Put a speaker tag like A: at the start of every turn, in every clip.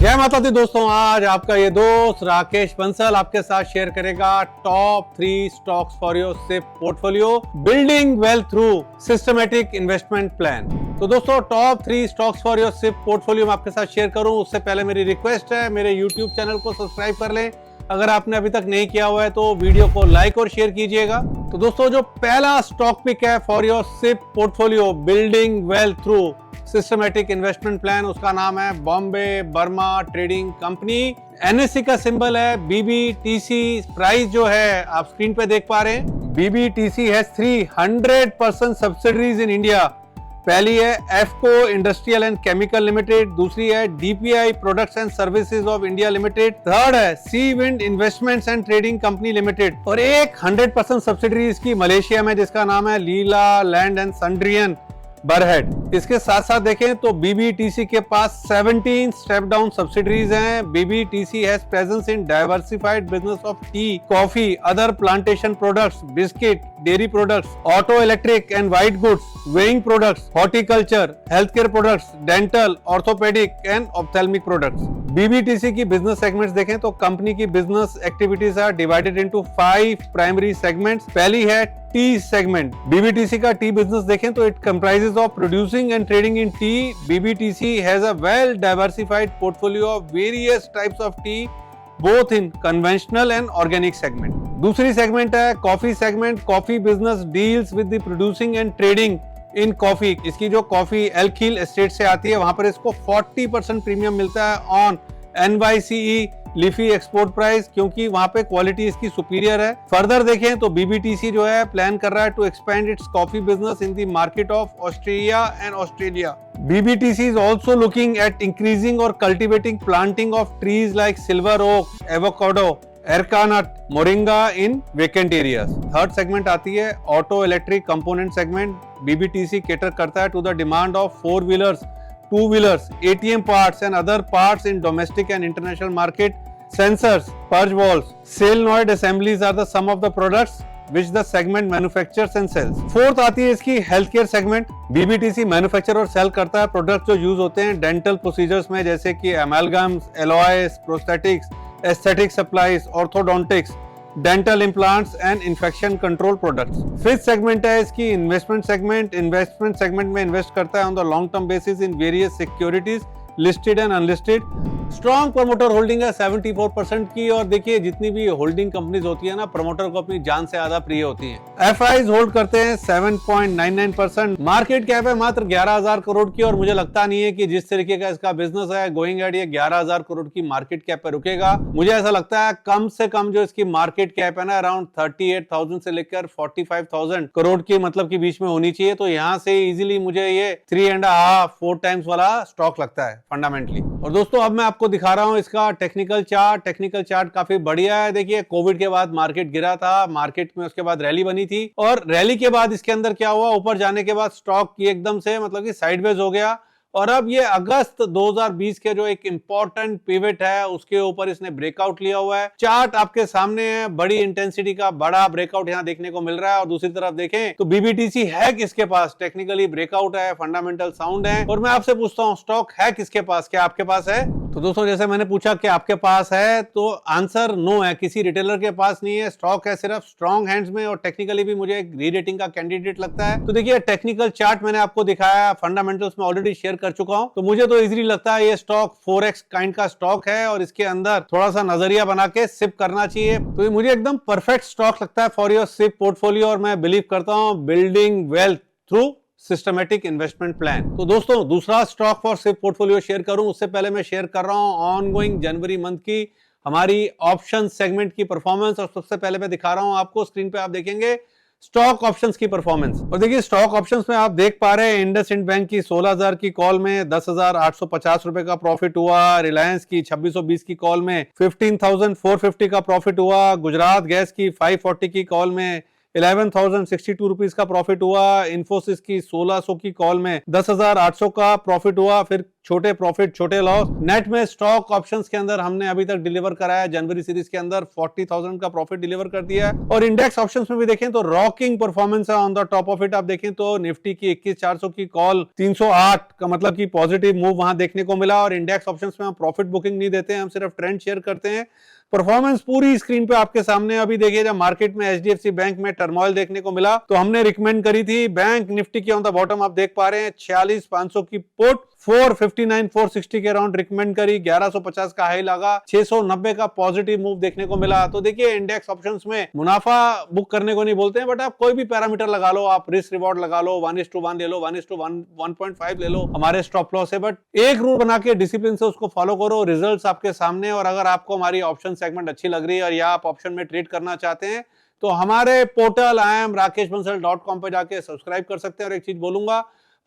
A: जय माता दी दोस्तों, आज आपका ये दोस्त राकेश बंसल आपके साथ शेयर करेगा top 3 stocks for your SIP portfolio, building wealth through systematic investment plan. तो दोस्तों, top 3 stocks for your SIP portfolio में आपके साथ शेयर करूं उससे पहले मेरी रिक्वेस्ट है, मेरे यूट्यूब चैनल को सब्सक्राइब कर लें। अगर आपने अभी तक नहीं किया हुआ है तो वीडियो को लाइक और शेयर कीजिएगा। तो दोस्तों, जो पहला स्टॉक पिक है for your SIP portfolio, building wealth through systematic investment plan, उसका नाम है Bombay Burmah Trading Company. NSC का सिंबल है बीबीटीसी। प्राइस जो है आप स्क्रीन पे देख पा रहे हैं। BBTC has 300% subsidiaries in India. पहली है Afco industrial and chemical limited, दूसरी है DPI products and services of India limited, third है sea wind investments and trading company limited, और एक 100% सब्सिडरी इसकी मलेशिया में जिसका नाम है लीला लैंड एंड सन्ड्रियन बरहेड। इसके साथ साथ देखें तो बीबीटीसी के पास 17 स्टेप डाउन सब्सिडरीज हैं। BBTC has presence in diversified business of tea, coffee, other plantation products, biscuit, dairy products, auto electric and white goods, weighing products, horticulture, health care products, dental, orthopedic and ophthalmic products. BBTC की business segments देखें तो कंपनी की business activities are divided into 5 primary segments. पहली है T segment. बीबीटीसी का T business देखें तो it comprises of producing and trading in tea. BBTC has a well diversified portfolio of various types of tea both in conventional and organic segment. दूसरी segment है coffee segment. Coffee business deals with the producing and trading in coffee. इसकी जो coffee एल्खिल estate से आती है वहां पर इसको 40% प्रीमियम मिलता है on NYCE leafy export price, क्योंकि वहां पे क्वालिटी इसकी सुपीरियर है। फर्दर देखें तो बीबीटीसी जो है प्लान कर रहा है to expand its coffee business in the market of Australia and Australia. BBTC is also looking at increasing और cultivating planting of trees like silver oak, avocado, arecanut, moringa in vacant areas. Third segment आती है auto electric component segment. BBTC cater करता है to the demand of 4 wheelers, 2 wheelers, ATM parts and other parts in domestic and international market. Sensors, purge valves, solenoid assemblies are the some of the products which the segment manufactures and sells. Fourth आती है इसकी health care segment. बीबीटीसी manufacture और cell करता है product जो use होते हैं dental procedures में, जैसे कि amalgams, alloys, prosthetics, aesthetic supplies, orthodontics, dental implants and infection control products. Fifth segment है इसकी इन्वेस्टमेंट सेगमेंट। इन्वेस्टमेंट सेगमेंट में इन्वेस्ट करता है on the long term basis in various securities, listed and unlisted. Strong promoter holding है 74% की, और देखिए जितनी भी होल्डिंग कंपनीज होती है ना, प्रमोटर को अपनी जान से ज्यादा प्रिय होती हैं। एफआईज होल्ड करते हैं 7.99%। मार्केट कैप है मात्र 11,000 करोड़ की, और मुझे लगता नहीं है कि जिस तरीके का इसका बिजनेस है गोइंग एट, ये 11,000 करोड़ की मार्केट कैप पे रुकेगा। मुझे ऐसा लगता है कम से कम जो इसकी मार्केट कैप है ना, अराउंड 38,000 से लेकर 45,000 करोड़ की मतलब के बीच में होनी चाहिए। तो यहाँ से इजिली मुझे ये 3.5-4 टाइम्स वाला स्टॉक लगता है फंडामेंटली। और दोस्तों, अब मैं आपको दिखा रहा हूं इसका टेक्निकल चार्ट। टेक्निकल चार्ट काफी बढ़िया है। देखिए, कोविड के बाद मार्केट गिरा था, मार्केट में उसके बाद रैली बनी थी, और रैली के बाद इसके अंदर क्या हुआ, ऊपर जाने के बाद स्टॉक एकदम से मतलब कि साइडवेज हो गया, और अब ये अगस्त 2020 के जो एक इंपॉर्टेंट पिवट है उसके ऊपर इसने ब्रेकआउट लिया हुआ है। चार्ट आपके सामने है, बड़ी इंटेंसिटी का बड़ा ब्रेकआउट यहाँ देखने को मिल रहा है। और दूसरी तरफ देखें तो बीबीटीसी है किसके पास, टेक्निकली ब्रेकआउट है, फंडामेंटल साउंड है। और मैं आपसे पूछता हूँ स्टॉक है किसके पास, क्या आपके पास है? तो दोस्तों, जैसे मैंने पूछा कि आपके पास है, तो आंसर नो है, किसी रिटेलर के पास नहीं है। स्टॉक है सिर्फ स्ट्रॉन्ग हैंड्स में, और टेक्निकली भी मुझे एक री रेटिंग का कैंडिडेट लगता है। तो देखिए, टेक्निकल चार्ट मैंने आपको दिखाया, फंडामेंटल्स में ऑलरेडी शेयर कर चुका हूं, तो मुझे तो इजीली लगता है ये स्टॉक 4x काइंड का स्टॉक है, और इसके अंदर थोड़ा सा नजरिया बना के सिप करना चाहिए। तो ये मुझे एकदम परफेक्ट स्टॉक लगता है फॉर योर सिप पोर्टफोलियो, और मैं बिलीव करता हूं building wealth through systematic investment plan. तो दोस्तों, दूसरा stock for SIP portfolio share करूं उससे पहले मैं शेयर कर रहा हूं ऑनगोइंग जनवरी मंथ की हमारी ऑप्शन सेगमेंट की परफॉर्मेंस। और सबसे पहले मैं दिखा रहा हूं आपको, स्क्रीन पे आप देखेंगे स्टॉक ऑप्शंस की परफॉर्मेंस। और देखिए, स्टॉक ऑप्शंस में आप देख पा रहे हैं इंडसइंड बैंक की 16,000 की कॉल में 10,850 रुपए का प्रॉफिट हुआ। रिलायंस की 2620 की कॉल में 15,450 का प्रॉफिट हुआ। गुजरात गैस की 540 की कॉल में 11,062 रुपीज का प्रॉफिट हुआ। इन्फोसिस की 1600 की कॉल में 10,800 का प्रॉफिट हुआ। फिर छोटे प्रॉफिट छोटे लॉस। नेट में स्टॉक ऑप्शंस के अंदर हमने अभी तक डिलीवर कराया, जनवरी सीरीज के अंदर 40,000 का प्रॉफिट डिलीवर कर दिया है। और इंडेक्स ऑप्शंस में भी देखें तो रॉकिंग परफॉर्मेंस है on the top of it. आप देखें तो निफ्टी की 21,400 की कॉल 308 का मतलब कि पॉजिटिव मूव वहां देखने को मिला। और इंडेक्स ऑप्शंस में हम प्रॉफिट बुकिंग नहीं देते हैं, हम सिर्फ ट्रेंड शेयर करते हैं। परफॉर्मेंस पूरी स्क्रीन पे आपके सामने। अभी देखिए जब मार्केट में एचडीएफसी बैंक में टर्मोइल देखने को मिला तो हमने रिकमेंड करी थी बैंक निफ्टी की ऑन द बॉटम आप देख पा रहे हैं 46,500 की पुट 459 460 के अराउंड रिकमेंड करी, 1150 का हाई लगा, 690 का पॉजिटिव मूव देखने को मिला। तो देखिए इंडेक्स ऑप्शंस में मुनाफा बुक करने को नहीं बोलते हैं, बट आप कोई भी पैरामीटर लगा लो, आप रिस्क रिवॉर्ड लगा लो, 1:1 ले लो, 1:1 1.5 ले लो, हमारे स्टॉप लॉस है। बट एक रूल बना के डिसिप्लिन से उसको फॉलो करो, रिजल्ट्स आपके सामने। और अगर आपको हमारी ऑप्शन सेगमेंट अच्छी लग रही है और या आप ऑप्शन में ट्रेड करना चाहते हैं तो हमारे पोर्टल iamrakeshbansal.com पे जाके सब्सक्राइब कर सकते हैं। और एक चीज बोलूंगा,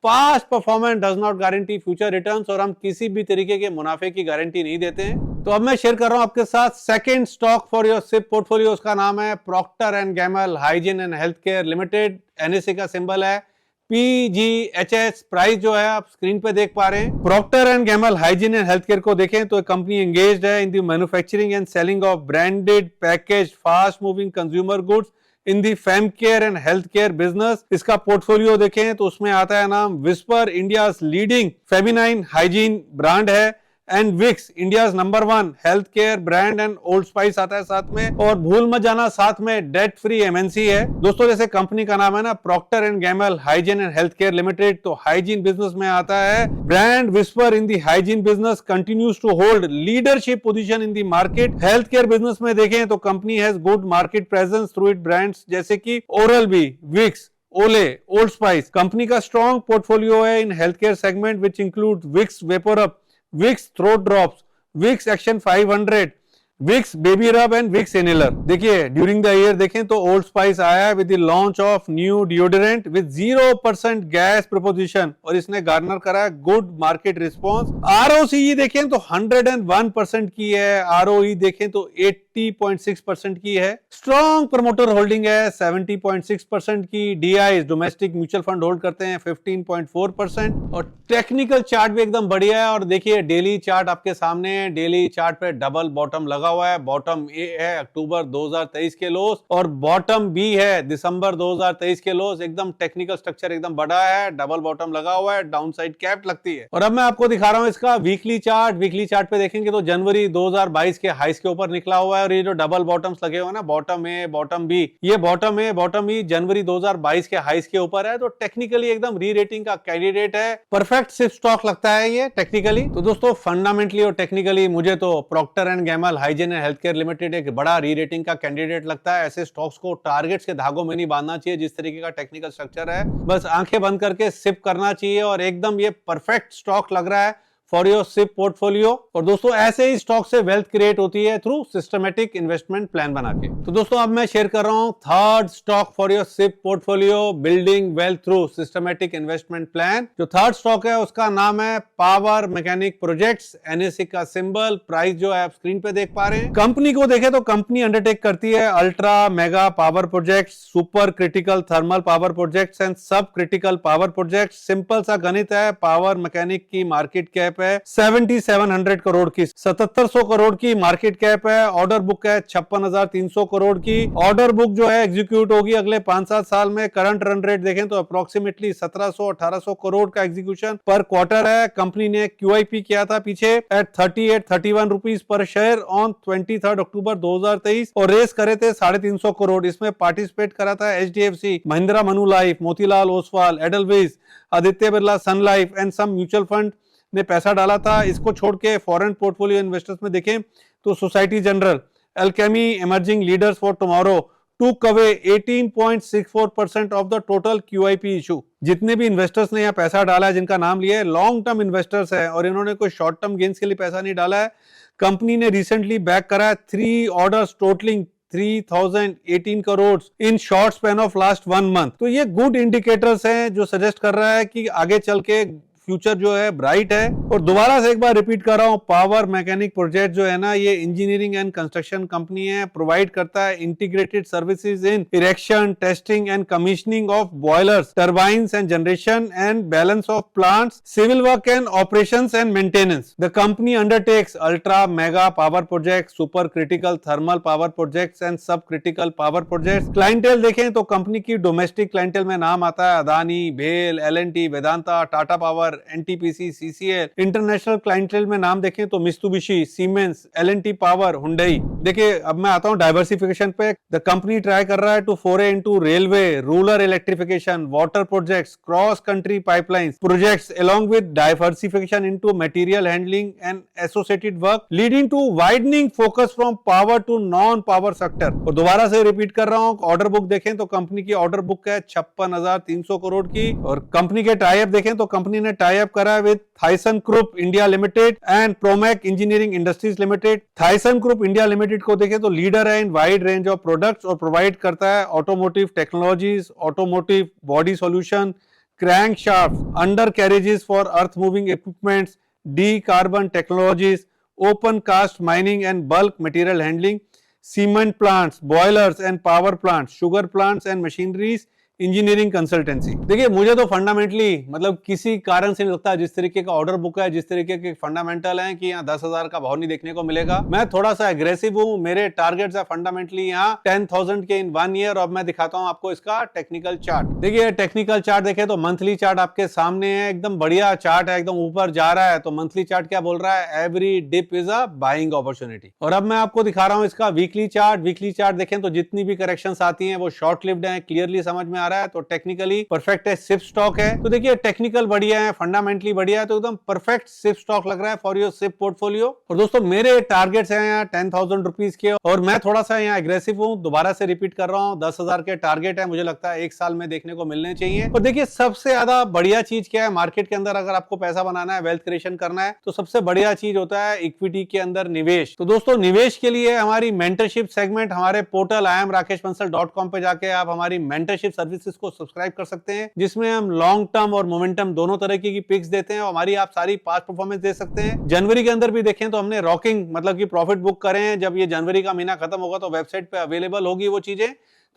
A: past performance does not guarantee future returns, और हम किसी भी तरीके के मुनाफे की गारंटी नहीं देते हैं। तो अब मैं शेयर कर रहा हूं आपके साथ second stock for your SIP portfolio. उसका नाम है Procter and Gamble hygiene and health care limited. NSE का सिंबल है PGHS। प्राइस जो है आप स्क्रीन पे देख पा रहे हैं। Procter and Gamble hygiene and health care को देखें तो कंपनी एंगेज्ड है in the manufacturing and selling of branded package fast moving consumer goods in the fem care and health care business. इसका पोर्टफोलियो देखें तो उसमें आता है नाम Whisper, India leading feminine hygiene brand है, and Vicks India number 1 health care brand, and Old Spice आता है साथ में। और भूल मत जाना साथ में डेट फ्री एमएनसी है। दोस्तों जैसे कंपनी का नाम है ना Procter and Gamble hygiene and health care limited, तो हाइजीन बिजनेस में आता है। Brand Whisper in the hygiene business continues to hold leadership position in the market. Health care business में देखें तो company has good market presence through it brands जैसे कि Oral B, Vicks, Olay, Old Spice. Company का strong portfolio है in health care segment which include Vicks VapoRub, Vicks throat drops, Vicks Action 500, Vicks Baby Rub and Vicks Inhaler। देखिए during the year देखें तो old spice आया with the launch of new deodorant with 0% gas proposition, और इसने Garner करा good market response. ROCE देखें तो 101% की है, आरओई देखें तो 80.6% की है। स्ट्रॉन्ग प्रमोटर होल्डिंग है 70.6% की। DI domestic mutual fund hold करते हैं 15.4%। और टेक्निकल चार्ट भी एकदम बढ़िया है। और देखिए डेली चार्ट आपके सामने है, डेली चार्ट पे डबल बॉटम लगा हुआ है। बॉटम ए है अक्टूबर 2023 के लोस और बॉटम बी है दिसंबर 2023 के लोस। एकदम टेक्निकल स्ट्रक्चर एकदम बड़ा है, डबल बॉटम लगा हुआ है, डाउन साइड कैप लगती है। और अब मैं आपको दिखा रहा हूं इसका वीकली चार्ट। वीकली चार्ट पे देखेंगे तो जनवरी 2022 के हाईस के ऊपर निकला हुआ है। और ये जो डबल बॉटम्स लगे हुए ना, बॉटम ए बॉटम बी, ये बॉटम ए बॉटम ई जनवरी 2022 के हाईस के ऊपर है। तो टेक्निकली एकदम री रेटिंग का कैंडिडेट है, परफेक्ट सिप स्टॉक लगता है ये टेक्निकली। तो दोस्तों फंडामेंटली और टेक्निकली मुझे तो Procter and Gamble hygiene and health care limited एक बड़ा री रेटिंग का कैंडिडेट लगता है। ऐसे स्टॉक्स को टारगेट्स के धागों में नहीं बांधना चाहिए, जिस तरीके का टेक्निकल स्ट्रक्चर है बस आंखें बंद करके सिप करना चाहिए। और एकदम ये परफेक्ट स्टॉक लग रहा है फॉर योर सिप पोर्टफोलियो। और दोस्तों ऐसे ही स्टॉक से वेल्थ क्रिएट होती है थ्रू सिस्टमैटिक इन्वेस्टमेंट प्लान बना के। तो दोस्तों अब मैं शेयर कर रहा हूं third stock for your SIP portfolio building wealth through systematic investment plan. जो थर्ड स्टॉक है उसका नाम है पावर मैकेनिक प्रोजेक्ट्स, एनएससी का सिंबल। प्राइस जो है आप स्क्रीन पे देख पा रहे हैं। कंपनी को देखें तो कंपनी अंडरटेक करती है ultra mega power project, super critical thermal power projects and sub critical power project. Simple सा गणित है, पावर मैकेनिक की मार्केट कैप है 7700 करोड़ की, 7700 करोड़ की मार्केट कैप है। ऑर्डर बुक है 56,300 करोड़ की। ऑर्डर बुक जो है एग्जीक्यूट होगी अगले 5-7 साल में। करंट रन रेट देखें तो अप्रोक्सीमेटली 1700-1800 करोड़ का एग्जीक्यूशन पर क्वार्टर है। कंपनी ने क्यूआईपी किया था पीछे at 38-31 rupees per share on 23 October 2023 और रेस करे थे 350 करोड़। इसमें पार्टिसिपेट करा था HDFC, Mahindra Manulife, Motilal Oswal, Edelweiss, Aditya Birla sun life and some mutual fund ने पैसा डाला था। इसको छोड़ के फॉरेन पोर्टफोलियो इन्वेस्टर्स में देखें तो society general, Alchemy, emerging leaders for tomorrow took away 18.64% of the total QIP issue. जितने भी इन्वेस्टर्स ने यहाँ पैसा डाला है, जिनका नाम लिया है, लॉन्ग टर्म इन्वेस्टर्स है और इन्होंने कोई शॉर्ट टर्म गेन्स के लिए पैसा नहीं डाला है। कंपनी ने रिसेंटली बैक करा है 3 orders totalling 3018 crore in short span of last 1 month. तो ये गुड इंडिकेटर्स हैं जो सजेस्ट कर रहा है कि आगे चल के फ्यूचर जो है ब्राइट है। और दोबारा से एक बार रिपीट कर रहा हूँ, पावर मैकेनिक प्रोजेक्ट जो है ना, ये इंजीनियरिंग एंड कंस्ट्रक्शन कंपनी है, प्रोवाइड करता है integrated services in erection, testing and commissioning of boilers, turbines and generation and balance of plants, civil work and operations and maintenance. The company undertakes ultra mega power project, super critical thermal power projects and sub critical power projects. Clientele देखें तो कंपनी की domestic clientele में नाम आता है अदानी, भेल, L&T, Vedanta, Tata power, NTPC, CCL. International clientele में नाम देखें तो Mitsubishi, siemens, L&T power, Hyundai. देखिए अब मैं आता हूं डाइवर्सिफिकेशन पे। द कंपनी ट्राई कर रहा है टू फोरे into railway, rural electrification, water projects, cross country pipelines projects, along with diversification into material handling and associated work, leading to widening focus from power to non-power sector। और दोबारा से repeat कर रहा हूं, ऑर्डर बुक देखें तो कंपनी की ऑर्डर बुक है 56,300 करोड़ की। और कंपनी के टाई अप देखें तो कंपनी ने टाई अप करा है with Thyssen group India limited and Promac engineering industries limited. Thyssen group India limited को देखें तो लीडर है in wide range of products और प्रोवाइड करता है automotive technologies, automotive body solution, crankshafts, undercarriages for earth moving equipments, decarbon technologies, open cast mining and bulk material handling, cement plants, boilers and power plants, sugar plants and machineries, engineering consultancy. देखिए मुझे तो fundamentally मतलब किसी कारण से नहीं लगता, जिस तरीके का ऑर्डर बुक है, जिस तरीके के फंडामेंटल हैं कि यहाँ 10,000 का भाव नहीं देखने को मिलेगा। मैं थोड़ा सा एग्रेसिव हूँ, मेरे टारगेट्स है फंडामेंटली यहाँ 10,000 के इन 1 ईयर। और मैं दिखाता हूँ आपको इसका टेक्निकल चार्ट। देखिए टेक्निकल चार्ट देखे तो मंथली चार्ट आपके सामने है, एकदम बढ़िया चार्ट है, एकदम ऊपर जा रहा है। तो मंथली चार्ट क्या बोल रहा है, every dip is a buying opportunity. और अब मैं आपको दिखा रहा हूँ इसका वीकली चार्ट। वीकली चार्ट देखें तो जितनी भी करेक्शंस आती हैं वो शॉर्ट लिव्ड हैं, क्लियरली समझ में आ रहा है। तो टेक्निकली परफेक्ट है, सिप स्टॉक है। तो देखिए टेक्निकल बढ़िया है, फंडामेंटली बढ़िया है, तो एकदम परफेक्ट सिप स्टॉक लग रहा है फॉर योर सिप पोर्टफोलियो। और दोस्तों मेरे टारगेट्स हैं यहाँ 10,000 रुपीज के, और मैं थोड़ा सा यहाँ एग्रेसिव हूँ। दोबारा से रिपीट कर रहा हूँ, 10,000 के टारगेट है, मुझे लगता है 1 साल में देखने को मिलने चाहिए। और देखिए सबसे ज्यादा बढ़िया चीज क्या है मार्केट के अंदर, अगर आपको पैसा बनाना है, वेल्थ क्रिएशन करना है, तो सबसे बढ़िया चीज होता है इक्विटी के अंदर निवेश। तो दोस्तों निवेश के लिए हमारी मेंटरशिप सेगमेंट हमारे पोर्टल iamrakeshbansal.com पे जाके आप हमारी मेंटरशिप सर्विसेज को सब्सक्राइब कर सकते हैं, जिसमें हम लॉन्ग टर्म और मोमेंटम दोनों तरह की पिक्स देते हैं और हमारी आप सारी पास्ट परफॉर्मेंस दे सकते हैं। जनवरी के अंदर भी देखें तो हमने रॉकिंग मतलब कि प्रॉफिट बुक करे हैं। जब ये जनवरी का महीना खत्म होगा तो वेबसाइट पे अवेलेबल होगी वो चीजें,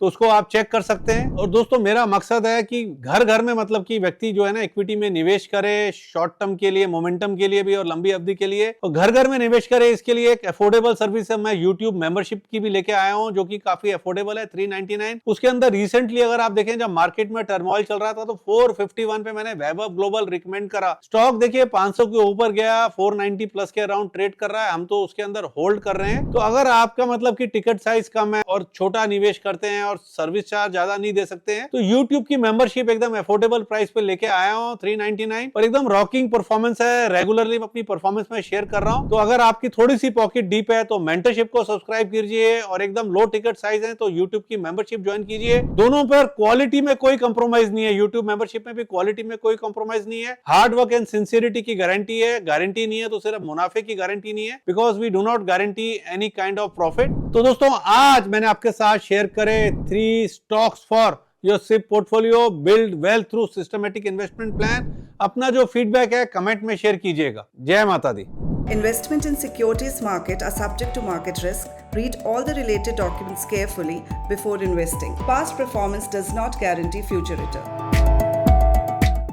A: तो उसको आप चेक कर सकते हैं। और दोस्तों मेरा मकसद है कि घर घर में मतलब कि व्यक्ति जो है ना इक्विटी में निवेश करे, शॉर्ट टर्म के लिए, मोमेंटम के लिए भी और लंबी अवधि के लिए, और घर घर में निवेश करे। इसके लिए एक अफोर्डेबल सर्विस है, मैं यूट्यूब मेंबरशिप की भी लेके आया हूं जो कि काफी अफोर्डेबल है, 399। उसके अंदर रिसेंटली अगर आप देखें जब मार्केट में टर्मोइल चल रहा था तो 451 पे मैंने वैभव ग्लोबल रिकमेंड करा। स्टॉक देखिए 500 के ऊपर गया, 490 प्लस के अराउंड ट्रेड कर रहा है, हम तो उसके अंदर होल्ड कर रहे हैं। तो अगर आपका मतलब कि टिकट साइज कम है और छोटा निवेश करते हैं और सर्विस चार्ज ज्यादा नहीं दे सकते हैं, तो YouTube की मेंबरशिप एकदम अफोर्डेबल प्राइस पे लेके आया हूं, 399, और एकदम रॉकिंग परफॉर्मेंस है। रेगुलरली अपनी परफॉर्मेंस में शेयर कर रहा हूं। तो अगर आपकी थोड़ी सी पॉकेट डीप है तो मेंटरशिप को सब्सक्राइब कीजिए, और एकदम लो टिकट साइज है तो YouTube की मेंबरशिप ज्वाइन कीजिए। दोनों पर क्वालिटी में कोई कंप्रोमाइज नहीं है, YouTube मेंबरशिप में भी क्वालिटी में कोई कंप्रोमाइज नहीं है। हार्ड वर्क एंड सिंसियरिटी की गारंटी है, गारंटी नहीं है तो सिर्फ मुनाफे की गारंटी नहीं है, because we do not guarantee any kind of profit. तो दोस्तों आज मैंने आपके साथ शेयर करे 3 stocks for your SIP portfolio, build wealth through systematic investment plan. अपना जो फीडबैक है कमेंट में शेयर कीजिएगा। जय माता दी।
B: Investment in securities market are subject to market risk. Read all the related documents carefully before investing. Past performance does not guarantee future return.